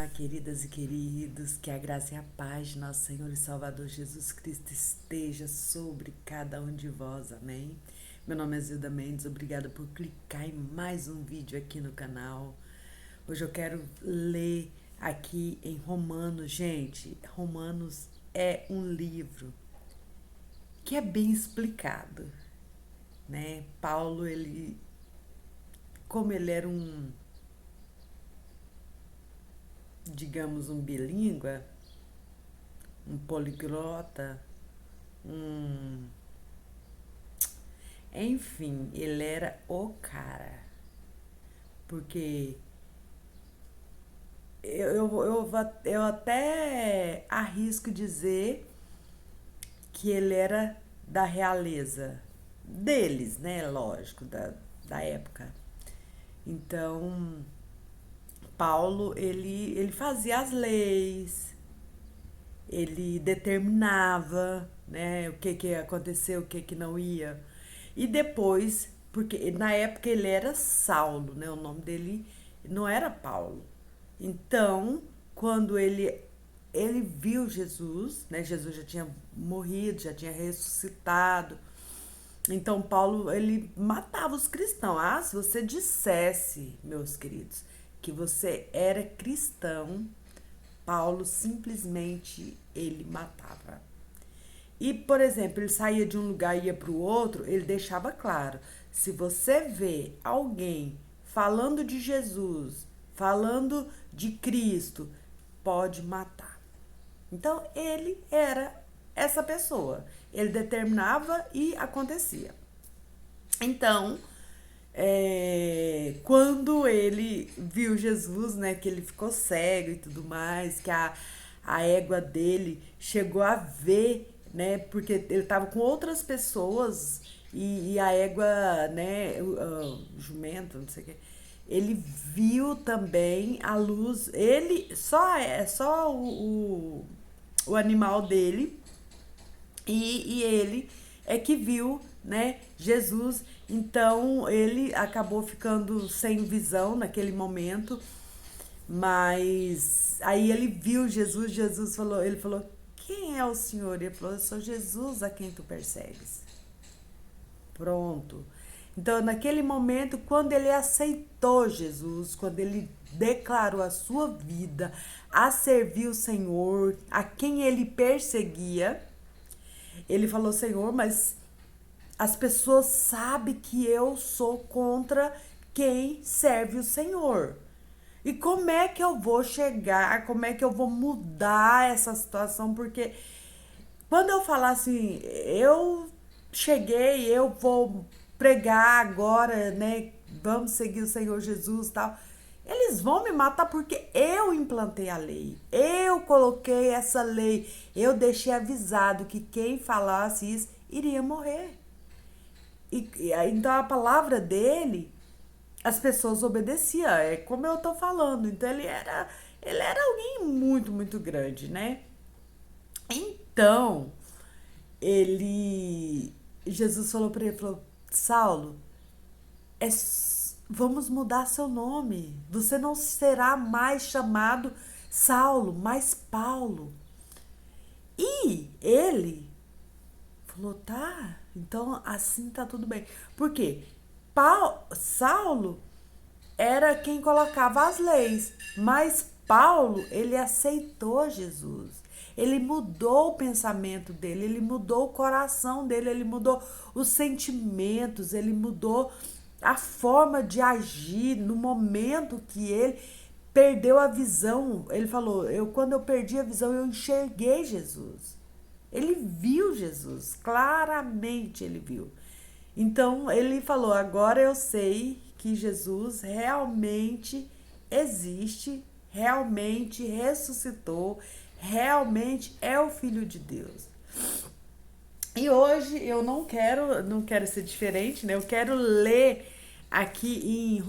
Olá, queridas e queridos, que a graça e a paz de nosso Senhor e Salvador Jesus Cristo esteja sobre cada um de vós, amém? Meu nome é Zilda Mendes, obrigada por clicar em mais um vídeo aqui no canal. Hoje eu quero ler aqui em Romanos. Gente, Romanos é um livro que é bem explicado, né? Paulo, como ele era digamos, um bilíngue, um poliglota, um... Enfim, ele era o cara. Porque eu até arrisco dizer que ele era da realeza deles, né? Lógico, da época. Então, Paulo, ele fazia as leis, ele determinava, né, o que ia acontecer, o que não ia. E depois, porque na época ele era Saulo, né, o nome dele não era Paulo. Então, quando ele viu Jesus, né, Jesus já tinha morrido, já tinha ressuscitado. Então Paulo, ele matava os cristãos. Ah, se você dissesse, meus queridos, que você era cristão, Paulo simplesmente ele matava. E, por exemplo, ele saía de um lugar e ia para o outro, ele deixava claro: se você vê alguém falando de Jesus, falando de Cristo, pode matar. Então, ele era essa pessoa. Ele determinava e acontecia. Então, quando ele viu Jesus, né, que ele ficou cego e tudo mais, que a égua dele chegou a ver, né, porque ele estava com outras pessoas e a égua, né, o jumento, não sei o que, ele viu também a luz, ele só o animal dele e ele é que viu, né, Jesus. Então ele acabou ficando sem visão naquele momento, mas aí ele viu Jesus. Jesus falou, ele falou: quem é o Senhor? Ele falou: eu sou Jesus a quem tu persegues. Pronto. Então, naquele momento, quando ele aceitou Jesus, quando ele declarou a sua vida a servir o Senhor, a quem ele perseguia, ele falou: Senhor, mas as pessoas sabem que eu sou contra quem serve o Senhor. E como é que eu vou chegar? Como é que eu vou mudar essa situação? Porque quando eu falar assim, eu cheguei, eu vou pregar agora, né? Vamos seguir o Senhor Jesus e tal. Eles vão me matar porque eu implantei a lei. Eu coloquei essa lei. Eu deixei avisado que quem falasse isso iria morrer. Então a palavra dele, as pessoas obedeciam. É como eu tô falando. Então ele era alguém muito, muito grande, né? Então, Jesus falou para ele, falou: Saulo, é, vamos mudar seu nome. Você não será mais chamado Saulo, mas Paulo. E ele falou: tá, então assim tá tudo bem. Por quê? Saulo era quem colocava as leis, mas Paulo, ele aceitou Jesus. Ele mudou o pensamento dele, ele mudou o coração dele, ele mudou os sentimentos, ele mudou a forma de agir no momento que ele perdeu a visão. Ele falou: quando eu perdi a visão, eu enxerguei Jesus. Ele viu Jesus, claramente ele viu. Então ele falou: agora eu sei que Jesus realmente existe, realmente ressuscitou, realmente é o Filho de Deus. E hoje eu não quero ser diferente, né? Eu quero ler aqui em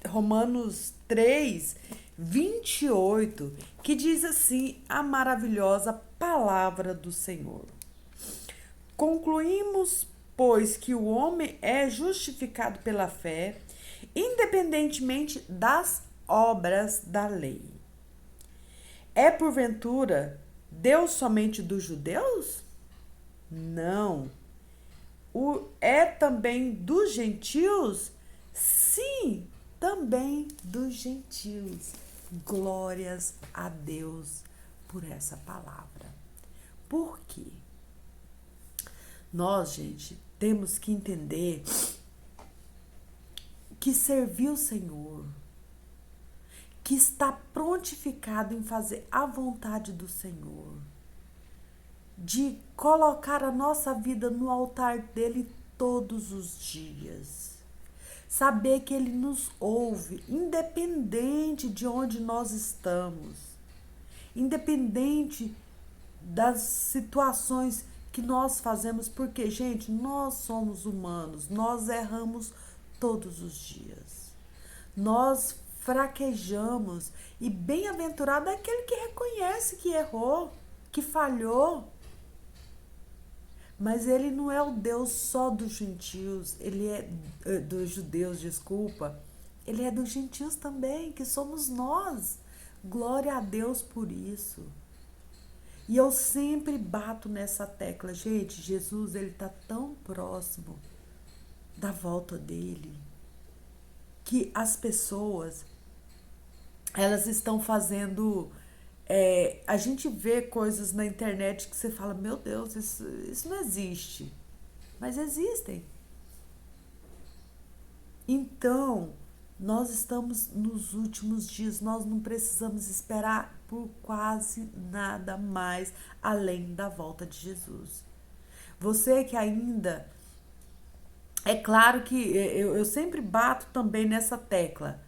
Romanos 3:28, que diz assim a maravilhosa palavra do Senhor. Concluímos, pois, que o homem é justificado pela fé, independentemente das obras da lei. É porventura Deus somente dos judeus? Não. É também dos gentios? Sim, também dos gentios. Glórias a Deus por essa palavra. Por quê? Nós, gente, temos que entender que servir o Senhor, que está prontificado em fazer a vontade do Senhor, de colocar a nossa vida no altar dele todos os dias. Saber que ele nos ouve, independente de onde nós estamos, independente das situações que nós fazemos, porque, gente, nós somos humanos, nós erramos todos os dias. Nós fraquejamos e bem-aventurado é aquele que reconhece que errou, que falhou. Mas ele não é o Deus só dos gentios, ele é dos judeus, desculpa. Ele é dos gentios também, que somos nós. Glória a Deus por isso. E eu sempre bato nessa tecla, gente, Jesus, ele está tão próximo da volta dele, que as pessoas, elas estão fazendo... a gente vê coisas na internet que você fala, meu Deus, isso não existe. Mas existem. Então, nós estamos nos últimos dias, nós não precisamos esperar por quase nada mais além da volta de Jesus. Você que ainda... É claro que eu sempre bato também nessa tecla.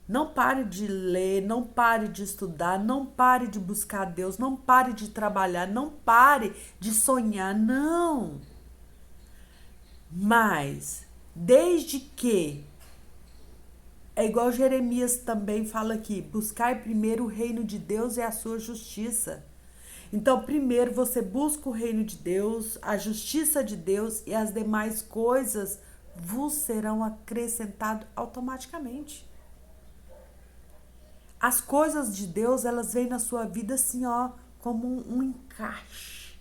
Não pare de ler, não pare de estudar, não pare de buscar Deus, não pare de trabalhar, não pare de sonhar, não. Mas, desde que, é igual Jeremias também fala aqui, buscar primeiro o reino de Deus e a sua justiça. Então, primeiro você busca o reino de Deus, a justiça de Deus e as demais coisas vos serão acrescentadas automaticamente. As coisas de Deus, elas vêm na sua vida assim, ó, como um encaixe,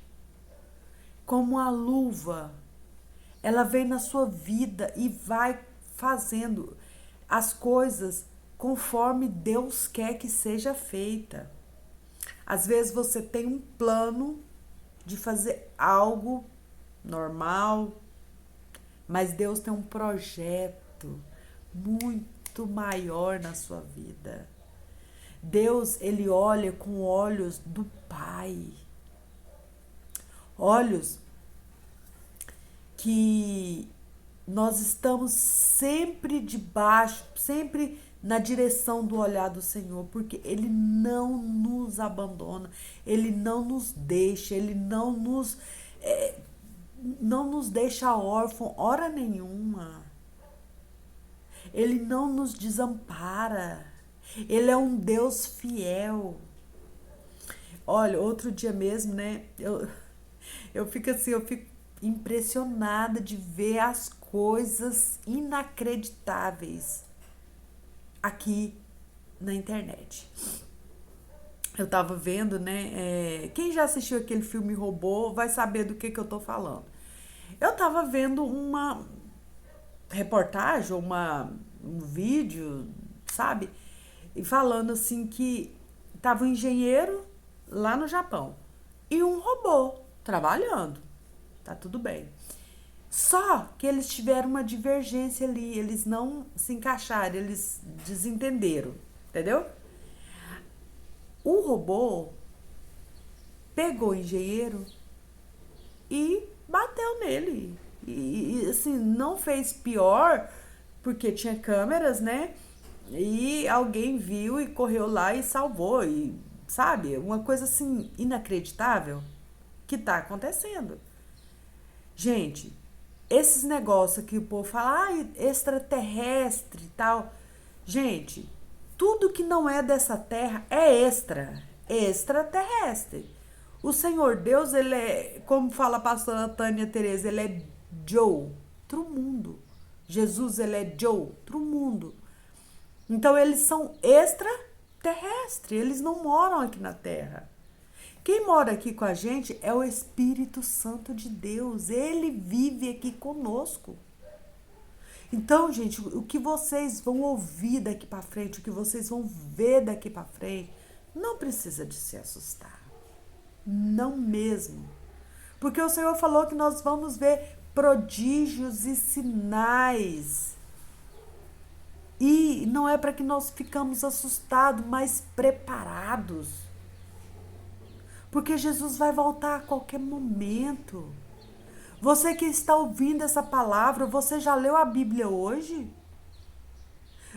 como uma luva. Ela vem na sua vida e vai fazendo as coisas conforme Deus quer que seja feita. Às vezes você tem um plano de fazer algo normal, mas Deus tem um projeto muito maior na sua vida. Deus, ele olha com olhos do Pai. Olhos que nós estamos sempre debaixo, sempre na direção do olhar do Senhor, porque ele não nos abandona, ele não nos deixa, ele não nos deixa órfão hora nenhuma. Ele não nos desampara. Ele é um Deus fiel. Olha, outro dia mesmo, né? Eu fico assim, eu fico impressionada de ver as coisas inacreditáveis aqui na internet. Eu tava vendo, né? Quem já assistiu aquele filme Robô vai saber do que eu tô falando. Eu tava vendo uma reportagem, um vídeo, sabe? E falando assim que tava um engenheiro lá no Japão e um robô trabalhando. Tá tudo bem. Só que eles tiveram uma divergência ali, eles não se encaixaram, eles desentenderam, entendeu? O robô pegou o engenheiro e bateu nele. E assim, não fez pior, porque tinha câmeras, né? E alguém viu e correu lá e salvou. E, sabe, uma coisa assim inacreditável que tá acontecendo. Gente, esses negócios que o povo fala, extraterrestre e tal. Gente, tudo que não é dessa terra é extraterrestre. O Senhor Deus, ele é, como fala a pastora Tânia Tereza, ele é Joe, outro mundo. Jesus, ele é Joe, outro mundo. Então, eles são extra terrestre, eles não moram aqui na terra. Quem mora aqui com a gente é o Espírito Santo de Deus. Ele vive aqui conosco. Então, gente, o que vocês vão ouvir daqui para frente, o que vocês vão ver daqui para frente, não precisa de se assustar. Não mesmo. Porque o Senhor falou que nós vamos ver prodígios e sinais. E não é para que nós ficamos assustados, mas preparados. Porque Jesus vai voltar a qualquer momento. Você que está ouvindo essa palavra, você já leu a Bíblia hoje?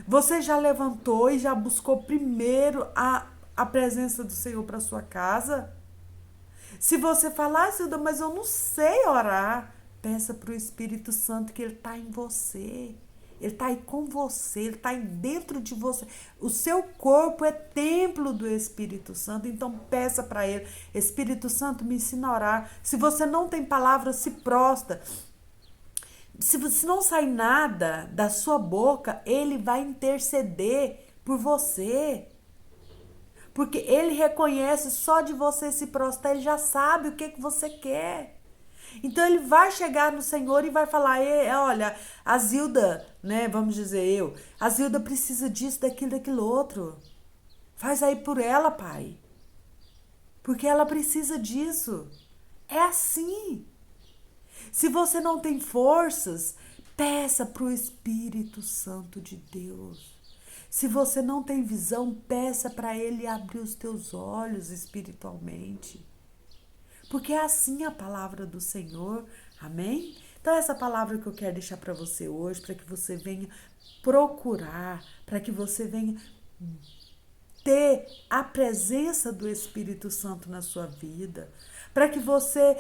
Você já levantou e já buscou primeiro a presença do Senhor para sua casa? Se você falar, Zilda, mas eu não sei orar, peça para o Espírito Santo que ele está em você. Ele está aí com você, ele está aí dentro de você. O seu corpo é templo do Espírito Santo, então peça para ele. Espírito Santo, me ensina a orar. Se você não tem palavra, se prostra. Se não sai nada da sua boca, ele vai interceder por você. Porque ele reconhece só de você se prostrar, ele já sabe o que você quer. Então ele vai chegar no Senhor e vai falar, olha, a Zilda, né, vamos dizer a Zilda precisa disso, daquilo outro. Faz aí por ela, Pai. Porque ela precisa disso. É assim. Se você não tem forças, peça para o Espírito Santo de Deus. Se você não tem visão, peça para ele abrir os teus olhos espiritualmente. Porque é assim a palavra do Senhor. Amém? Então, essa palavra que eu quero deixar para você hoje, para que você venha procurar, para que você venha ter a presença do Espírito Santo na sua vida, para que você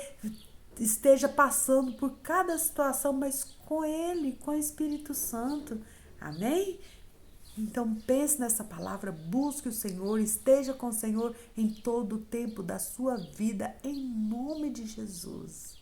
esteja passando por cada situação, mas com Ele, com o Espírito Santo. Amém? Então pense nessa palavra, busque o Senhor, esteja com o Senhor em todo o tempo da sua vida, em nome de Jesus.